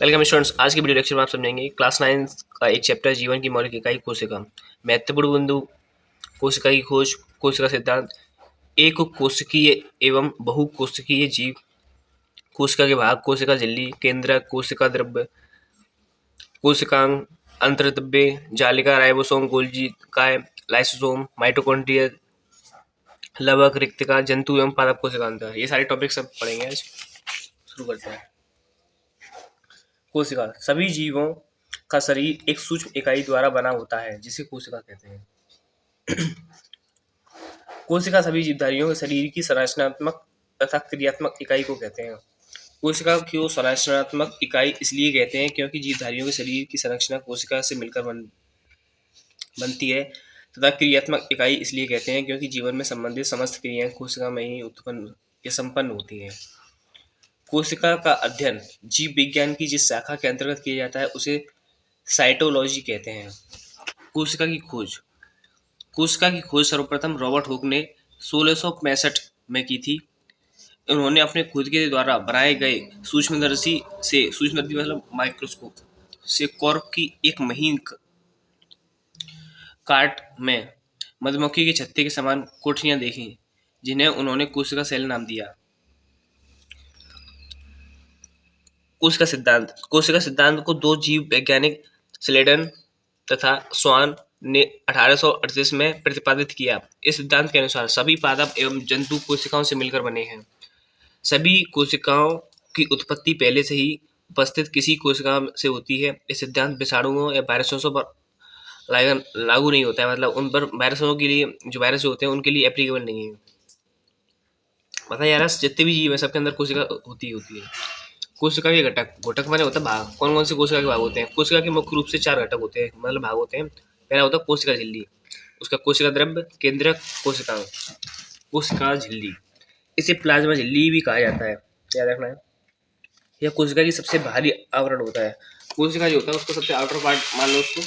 Welcome students. आज की video lecture में आप समझेंगे क्लास 9 का एक चैप्टर जीवन की मौलिक इकाई कोशिका, महत्वपूर्ण बिंदु, कोशिका की खोज, कोशिका सिद्धांत, एक कोशिकीय एवं बहुकोशिकीय जीव, कोशिका के भाग, कोशिका झिल्ली, केंद्रक, कोशिका द्रव्य, कोशिकांग, अंतर्द्रव्य, जालिका, राइबोसोम, गोल्गी काय, लाइसोसोम, माइटोकॉन्ड्रिया, लवक, रिक्तिका, जंतु एवं पादप कोशिका अंतर, ये सारे टॉपिक सब पढ़ेंगे आज। शुरू करते हैं। कोशिका सभी जीवों का शरीर एक सूक्ष्म इकाई द्वारा बना होता है जिसे कोशिका कहते हैं। कोशिका सभी जीवधारियों के शरीर की संरचनात्मक तथा क्रियात्मक इकाई को कहते हैं। कोशिका को संरचनात्मक इकाई इसलिए कहते हैं क्योंकि जीवधारियों के शरीर की संरचना कोशिका से मिलकर बनती है, तथा क्रियात्मक इकाई इसलिए कहते हैं क्योंकि जीवन में संबंधित समस्त क्रियाएं कोशिका में ही उत्पन्न या संपन्न होती हैं। कोशिका का अध्ययन जीव विज्ञान की जिस शाखा के अंतर्गत किया जाता है उसे साइटोलॉजी कहते हैं। कोशिका की खोज कोशिका की खोज सर्वप्रथम रॉबर्ट हुक ने 1665 में की थी। उन्होंने अपने खुद के द्वारा बनाए गए सूक्ष्मदर्शी मतलब माइक्रोस्कोप से कॉर्क की एक महीन काट में मधुमक्खी के छत्ते के समान कोठरियां देखी, जिन्हें उन्होंने कोशिका सेल नाम दिया। कोशिका सिद्धांत को दो जीव वैज्ञानिक स्लेडन तथा स्वान ने 1838 में प्रतिपादित किया। इस सिद्धांत के अनुसार सभी पादप एवं जंतु कोशिकाओं से मिलकर बने हैं। सभी कोशिकाओं की उत्पत्ति पहले से ही उपस्थित किसी कोशिका से होती है। इस सिद्धांत विषाणुओं या वायरसों पर लागू नहीं होता है, मतलब उन पर वायरसों के लिए जो वायरस होते हैं उनके लिए एप्लीकेबल नहीं है। पता यार, जितने भी जीव है सबके अंदर कोशिका होती है। कोशिका के घटक माने होता है भाग। कौन कौन से कोशिका के भाग होते हैं? कोशिका के मुख्य रूप से 4 घटक होते हैं, मतलब भाग होते हैं। पहला होता है कोशिका झिल्ली, उसका कोशिका द्रव्य, केंद्रक, कोशिकांग, कोशिका झिल्ली। इसे प्लाज्मा झिल्ली भी कहा जाता है, याद रखना है। यह कोशिका की सबसे बाहरी आवरण होता है। कोशिका जो होता है उसको सबसे आउटर पार्ट मान लो उसको,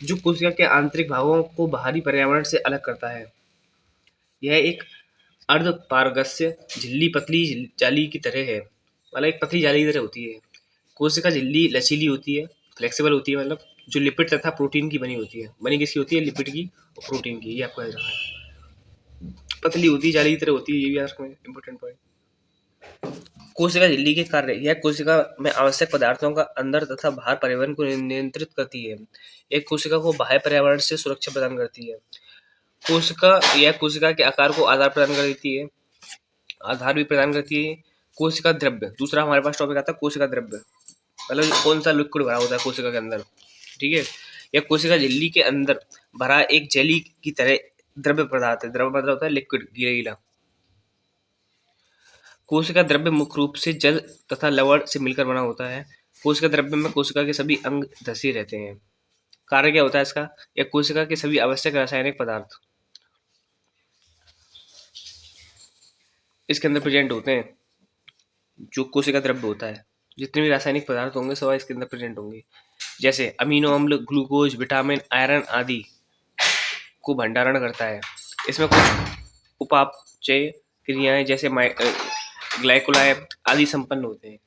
जो कोशिका के आंतरिक भागों को बाहरी पर्यावरण से अलग करता है। यह एक अर्धपारगस्य झिल्ली पतली जाली की तरह है, मतलब एक पतली जाली की तरह होती है। कोशिका झिल्ली लचीली होती है, फ्लेक्सिबल होती है, मतलब जो लिपिड तथा प्रोटीन की बनी होती है। बनी किसकी होती है? लिपिड की और प्रोटीन की। ये आपको याद रखना है। पतली होती है, जाली की तरह होती है, ये भी याद रखना है, इंपॉर्टेंट पॉइंट। कोशिका झिल्ली के कार्य: यह कोशिका में आवश्यक पदार्थों का अंदर तथा बाहर परिवहन को नियंत्रित करती है। एक कोशिका को बाह्य पर्यावरण से सुरक्षा प्रदान करती है। यह कोशिका के आकार को आधार प्रदान कर देती है, आधार भी प्रदान करती है। कोशिका द्रव्य, दूसरा हमारे पास टॉपिक आता है कोशिका द्रव्य, मतलब कौन सा लिक्विड भरा होता है कोशिका के अंदर, ठीक है। यह कोशिका झिल्ली के अंदर भरा एक जेली की तरह द्रव्य पदार्थ है। द्रव्य पदार्थ होता है लिक्विड, गीला। कोशिका द्रव्य मुख्य रूप से जल तथा लवण से मिलकर बना होता है। कोशिका द्रव्य में कोशिका के सभी अंग धसे रहते हैं। कार्य क्या होता है इसका? यह कोशिका के सभी आवश्यक रासायनिक पदार्थ इसके अंदर प्रेजेंट होते हैं। जो कोशिका द्रव्य होता है, जितने भी रासायनिक पदार्थ होंगे सब इसके अंदर प्रेजेंट होंगे, जैसे अमीनो अम्ल, ग्लूकोज, विटामिन, आयरन आदि को भंडारण करता है। इसमें कुछ उपापचय क्रियाएं जैसे ग्लाइकोलाइट आदि संपन्न होते हैं।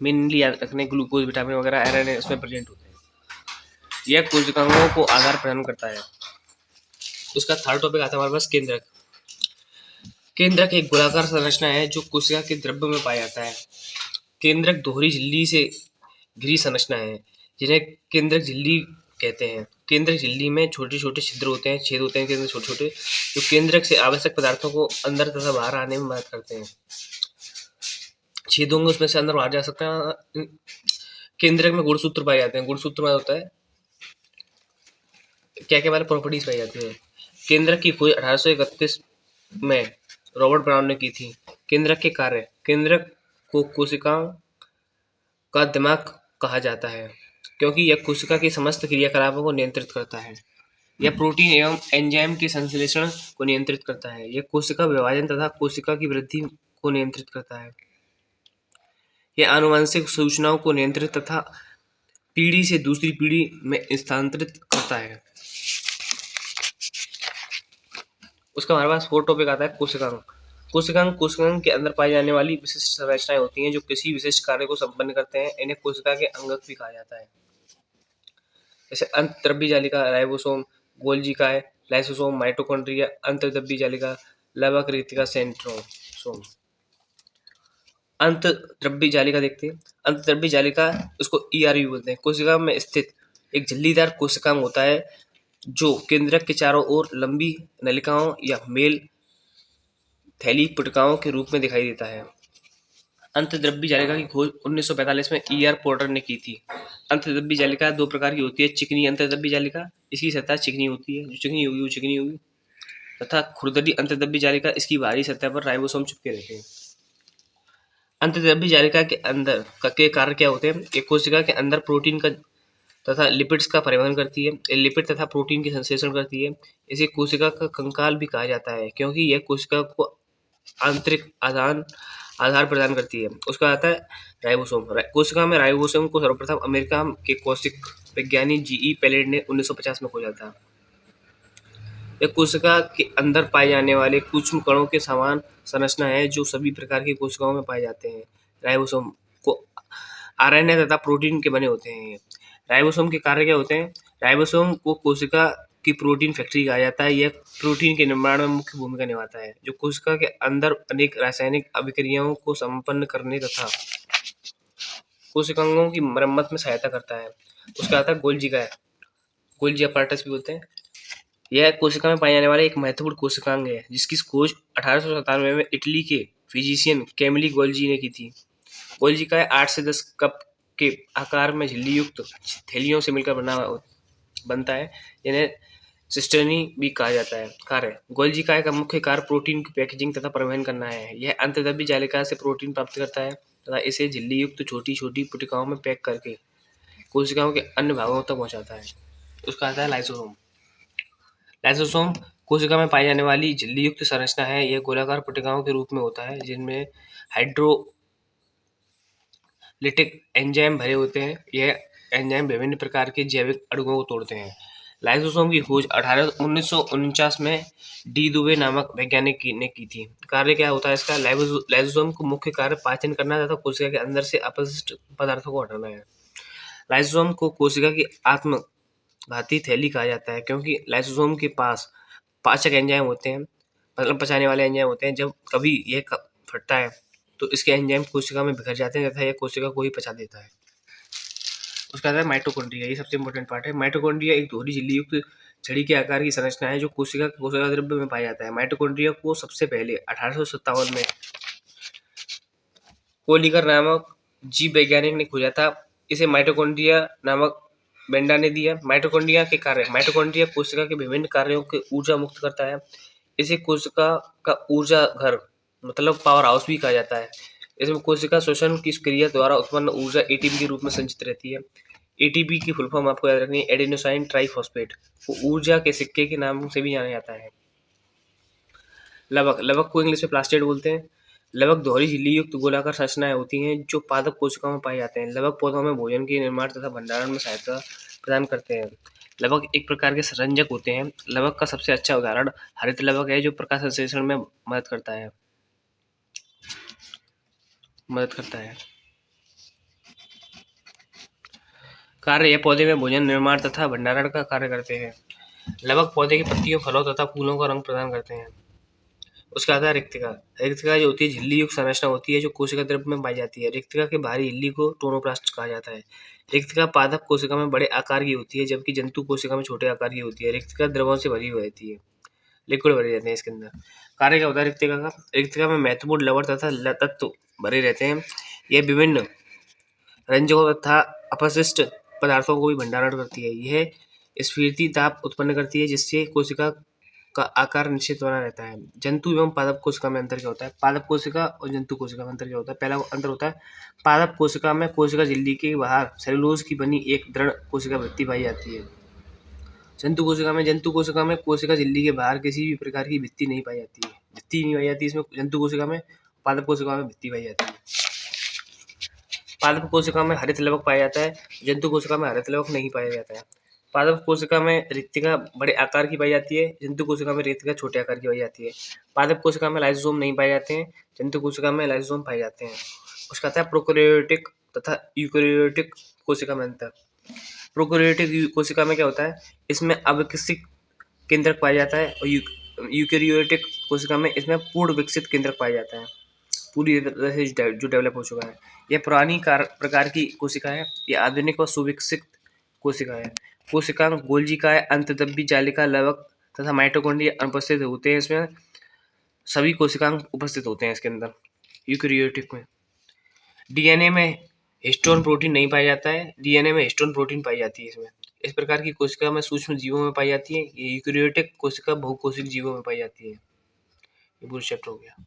मेनली याद रखने, ग्लूकोज, विटामिन वगैरह, आयरन इसमें प्रेजेंट होते हैं। यह कोशिकाओं को आधार प्रदान करता है। उसका थर्ड टॉपिक आता है हमारे पास केंद्रक। केंद्रक एक गोलाकार संरचना है जो कोशिका के द्रव्य में पाया जाता है। केंद्रक दोहरी झिल्ली से घिरी संरचना है, जिन्हें केंद्रक झिल्ली कहते हैं। केंद्रक झिल्ली में छोटे छोटे छिद्र होते हैं, छेद होते हैं केंद्र छोटे छोटे, जो केंद्रक से आवश्यक पदार्थों को अंदर तथा बाहर आने में मदद करते हैं। छेद होंगे उसमें से अंदर बाहर जा सकते हैं। केंद्रक में गुणसूत्र पाए जाते हैं। गुणसूत्र में होता है क्या क्या वाले प्रॉपर्टीज पाई जाती है। केंद्रक की खोज 1831 में रॉबर्ट ब्राउन ने की थी। केंद्रक के कार्य: केंद्रक को कोशिकाओं का दिमाग कहा जाता है क्योंकि यह कोशिका की समस्त क्रियाकलापों को नियंत्रित करता है। यह प्रोटीन एवं एंजाइम के संश्लेषण को नियंत्रित करता है। यह कोशिका विभाजन तथा कोशिका की वृद्धि को नियंत्रित करता है। यह आनुवंशिक सूचनाओं को नियंत्रित तथा पीढ़ी से दूसरी पीढ़ी में स्थानांतरित करता है। उसका हमारे पास फोर्थ टॉपिक आता है कोशिकांग। कोशिकांग के अंदर पाई जाने वाली विशिष्ट संरचनाएं होती हैं जो किसी विशिष्ट कार्य को संपन्न करते हैं। इन्हें कोशिका के अंगक भी कहा जाता है। जैसे अंतर्द्रव्य जालिका राइबोसोम, गोल्गी काय, लाइसोसोम, माइटोकॉन्ड्रिया, अंतर्द्रव्य जालिका, लवक, रेतिका, सेंट्रोसोम। अंतर्द्रव्य जालिका देखते हैं। अंतर्द्रव्य जालिका, उसको ईआरयू बोलते हैं। कोशिका में स्थित एक झिल्लीदार कोशिकांग होता है जो केंद्रक के चारों ओर लंबी नलिकाओं या मेल थैली पुटिकाओं के रूप में दिखाई देता है। अंतर्द्रव्य जालिका की खोज 1945 में ईआर पोर्टर ने की थी। अंतर्द्रव्य जालिका दो प्रकार की होती है। चिकनी अंतर्द्रव्य जालिका, इसकी सतह चिकनी होती है, जो चिकनी होगी वो चिकनी होगी, तथा खुरदरी अंतर्द्रव्य जालिका, इसकी बाहरी सतह पर राइबोसोम चिपके रहते हैं। अंतर्द्रव्य जालिका के अंदर के कार्य क्या होते हैं? एक कोशिका के अंदर प्रोटीन का तथा लिपिड्स का परिवहन करती है। लिपिड तथा प्रोटीन की संश्लेषण करती है। इसे कोशिका का कंकाल भी कहा जाता है क्योंकि यह कोशिका को आंतरिक आधार प्रदान करती है। उसका आता है राइबोसोम। कोशिका में राइबोसोम को सर्वप्रथम अमेरिका के कोशिक विज्ञानी जीई पैलेट ने 1950 में खोजा था। यह कोशिका के अंदर पाए जाने वाले सूक्ष्म कणों के समान संरचना है जो सभी प्रकार की कोशिकाओं में पाए जाते हैं। राइबोसोम को आरएनए तथा प्रोटीन के बने होते हैं। राइबोसोम के कार्य क्या होते हैं? राइबोसोम को कोशिका की प्रोटीन फैक्ट्री कहा जाता है। यह प्रोटीन के निर्माण में मुख्य भूमिका निभाता है, जो कोशिका के अंदर अनेक रासायनिक अभिक्रियाओं को संपन्न करने तथा कोशिकांगों की मरम्मत में सहायता करता है। उसका आता है गोल्गी काय, गोल्गी apparatus भी बोलते हैं। यह कोशिका में पाए जाने वाला एक महत्वपूर्ण कोशिकांग है जिसकी खोज 1897 में इटली के फिजिशियन कैमिली गोल्गी ने की थी। गोल्गी काय 8 से 10 कप के आकार में झिल्ली युक्त थैलियों से मिलकर बनता है, जिन्हें सिस्टर्नी भी कहा जाता है। कार्य: गोल्गी काय का मुख्य कार्य प्रोटीन की पैकेजिंग तथा परिवहन करना है। यह अंतर्द्रव्य जालिका से प्रोटीन प्राप्त करता है तथा इसे झिल्ली युक्त छोटी छोटी पुटिकाओं में पैक करके कोशिकाओं के अन्य भागों तक पहुंचाता है। उसका आता है लाइसोसोम। लाइसोसोम कोशिका में पाई जाने वाली झिल्ली युक्त संरचना है। यह गोलाकार पुटिकाओं के रूप में होता है जिनमें हाइड्रोलिटिक एंजाइम भरे होते हैं। यह एंजाइम विभिन्न प्रकार के जैविक अणुओं को तोड़ते हैं। लाइसोसोम की खोज 1949 में डी दुबे नामक वैज्ञानिक ने की थी। कार्य क्या होता है इसका? लाइसोसोम को मुख्य कार्य पाचन करना तथा कोशिका के अंदर से अपशिष्ट पदार्थों को हटाना है। लाइसोसोम को कोशिका की आत्मघाती थैली कहा जाता है क्योंकि लाइसोसोम के पास पाचक एंजाइम होते हैं, मतलब पचाने वाले एंजाइम होते हैं। जब कभी यह फटता है तो इसके एंजाइम कोशिका में बिखर जाते हैं तथा यह कोशिका को ही पचा देता है। उसका आता है माइटोकॉन्ड्रिया। ये सबसे इंपॉर्टेंट पार्ट है। माइटोकॉन्ड्रिया एक दोहरी झिल्ली युक्त छड़ी के आकार की संरचना है जो कोशिका द्रव्य में पाया जाता है। माइटोकॉन्ड्रिया को सबसे पहले 1857 में कोलिगर नामक जीव वैज्ञानिक ने खोजा था। इसे माइटोकॉन्ड्रिया नामक बेंडा ने दिया। माइटोकॉन्ड्रिया के कार्य: माइटोकॉन्ड्रिया कोशिका के विभिन्न कार्यों के ऊर्जा मुक्त करता है। इसे कोशिका का ऊर्जा घर मतलब पावर हाउस भी कहा जाता है। इसमें कोशिका श्वसन की क्रिया द्वारा उत्पन्न ऊर्जा एटीपी के रूप में संचित रहती है। एटीपी की फुल फॉर्म आपको याद रखनी है, एडेनोसाइन ट्राइफॉस्फेट। वो ऊर्जा के सिक्के के नाम से भी जाना जाता है। लवक को इंग्लिश में प्लास्टिड बोलते हैं। लवक दोहरी झिल्ली युक्त गोलाकार संरचनाएं होती हैं जो पादप कोशिकाओं में पाए जाते हैं। लवक पौधों में भोजन के निर्माण तथा भंडारण में सहायता प्रदान करते हैं। लवक एक प्रकार के संरंजक होते हैं। लवक का सबसे अच्छा उदाहरण हरित लवक है जो प्रकाश संश्लेषण में मदद करता है। कार्य: यह पौधे में भोजन निर्माण तथा भंडारण का कार्य करते हैं। लवक पौधे की पत्तियों, फलों तथा फूलों का रंग प्रदान करते हैं। उसका आता है रिक्तिका। रिक्तिका जो होती है झिल्ली युक्त संरचना होती है जो कोशिका द्रव्य में पाई जाती है। रिक्तिका के बाहरी झिल्ली को टोनोप्लास्ट कहा जाता है। रिक्तिका पादप कोशिका में बड़े आकार की होती है जबकि जंतु कोशिका में छोटे आकार की होती है। रिक्तिका द्रवों से भरी हुई रहती है, लिक्विड भरे रहते हैं इसके अंदर। कार्य क्या होता है रिक्तिका का? रिक्तिका में महत्वपूर्ण लवण तथा तत्व भरे रहते हैं। यह विभिन्न रंजकों तथा अपशिष्ट पदार्थों को भी भंडारण करती है। यह स्फीति ताप उत्पन्न करती है जिससे कोशिका का आकार निश्चित बना रहता है। जंतु एवं पादप कोशिका में अंतर क्या होता है? पादप कोशिका और जंतु कोशिका में अंतर क्या होता है? पहला अंतर होता है पादप कोशिका में कोशिका झिल्ली के बाहर सेलुलोज की बनी एक दृढ़ कोशिका वृत्ति पाई जाती है। जंतु कोशिका में कोशिका झिल्ली के बाहर किसी भी प्रकार की भित्ति नहीं पाई जाती है। इसमें जंतु कोशिका में। पादप कोशिका में भित्ति पाई जाती है। पादप कोशिका में हरित लवक पाया जाता है, जंतु कोशिका में हरित लवक नहीं पाया जाता है। पादप कोशिका में रिक्तिका बड़े आकार की पाई जाती है, जंतु कोशिका में रिक्तिका छोटे आकार की पाई जाती है। पादप कोशिका में लाइसोसोम नहीं पाए जाते हैं, जंतु कोशिका में लाइसोसोम पाए जाते हैं। उसका आता है प्रोकैरियोटिक तथा यूकैरियोटिक कोशिका में अंतर। प्रोकैरियोटिक कोशिका में क्या होता है, इसमें अविकसित केंद्रक पाया जाता है और यूकैरियोटिक कोशिका में इसमें पूर्ण विकसित केंद्रक पाया जाता है, पूरी तरह से जो डेवलप हो चुका है। यह पुरानी प्रकार की कोशिका है, यह आधुनिक और सुविकसित कोशिका है। कोशिकांग गोल्जिकाएं, अंतर्द्रव्य जालिका, लवक तथा माइटोकॉन्ड्रिया अनुपस्थित होते हैं। इसमें सभी कोशिकांग उपस्थित होते हैं इसके अंदर यूकैरियोटिक में। डीएनए में हिस्टोन प्रोटीन नहीं पाया जाता है, डीएनए में हिस्टोन प्रोटीन पाई जाती है इसमें। इस प्रकार की कोशिका में सूक्ष्म जीवों में पाई जाती है। ये यूकैरियोटिक कोशिका बहुकोशिक जीवों में पाई जाती है। ये पूरा चैप्टर हो गया।